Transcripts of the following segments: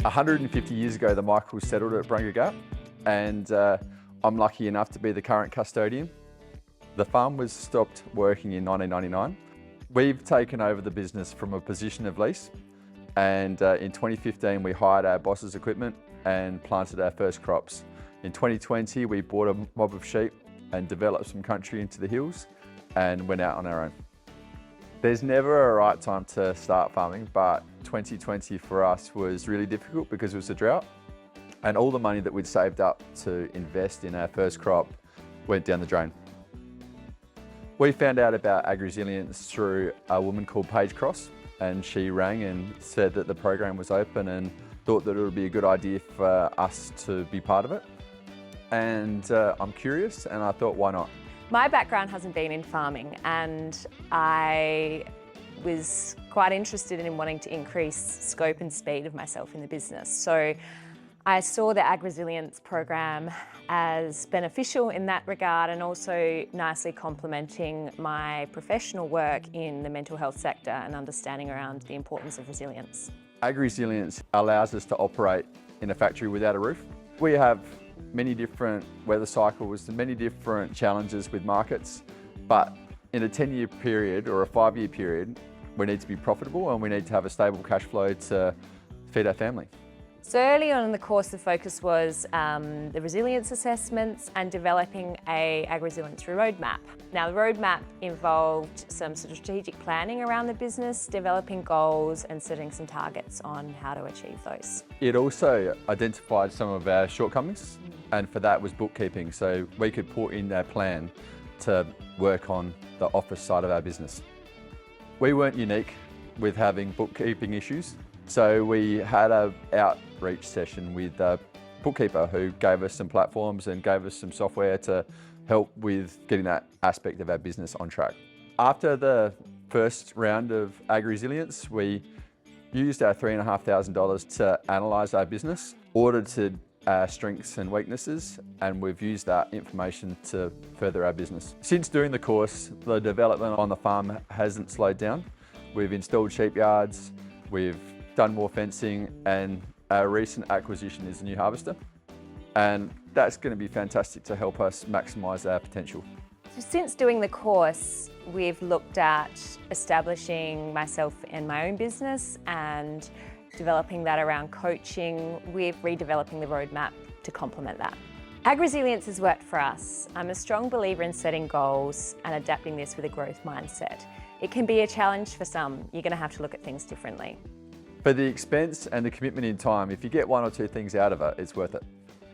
150 years ago, the Michaels settled at Brunga Gap, and I'm lucky enough to be the current custodian. The farm was stopped working in 1999. We've taken over the business from a position of lease, and in 2015 we hired our boss's equipment and planted our first crops. In 2020 we bought a mob of sheep and developed some country into the hills and went out on our own. There's never a right time to start farming, but 2020 for us was really difficult because it was a drought, and all the money that we'd saved up to invest in our first crop went down the drain. We found out about AgRi-Silience through a woman called Paige Cross, and she rang and said that the program was open and thought that it would be a good idea for us to be part of it. And I'm curious, and I thought, why not? My background hasn't been in farming, and I was quite interested in wanting to increase scope and speed of myself in the business. So I saw the AgRi-Silience program as beneficial in that regard, and also nicely complementing my professional work in the mental health sector and understanding around the importance of resilience. AgRi-Silience allows us to operate in a factory without a roof. We have many different weather cycles and many different challenges with markets, but in a 10-year period or a 5-year period, we need to be profitable and we need to have a stable cash flow to feed our family. So early on in the course, the focus was the resilience assessments and developing a AgRi-Silience roadmap. Now, the roadmap involved some sort of strategic planning around the business, developing goals and setting some targets on how to achieve those. It also identified some of our shortcomings, and for that was bookkeeping, so we could put in our plan to work on the office side of our business. We weren't unique with having bookkeeping issues. So we had an outreach session with a bookkeeper who gave us some platforms and gave us some software to help with getting that aspect of our business on track. After the first round of AgRi-Silience, we used our $3,500 to analyse our business, audited our strengths and weaknesses, and we've used that information to further our business. Since doing the course, the development on the farm hasn't slowed down. We've installed sheep yards, we've done more fencing, and our recent acquisition is a new harvester. And that's going to be fantastic to help us maximise our potential. So since doing the course, we've looked at establishing myself in my own business and developing that around coaching, with redeveloping the roadmap to complement that. AgRi-Silience has worked for us. I'm a strong believer in setting goals and adapting this with a growth mindset. It can be a challenge for some. You're going to have to look at things differently. For the expense and the commitment in time, if you get 1 or 2 things out of it, it's worth it.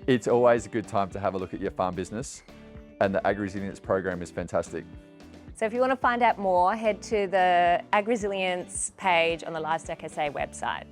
It's always a good time to have a look at your farm business, and the AgRi-Silience program is fantastic. So if you want to find out more, head to the AgRi-Silience page on the Livestock SA website.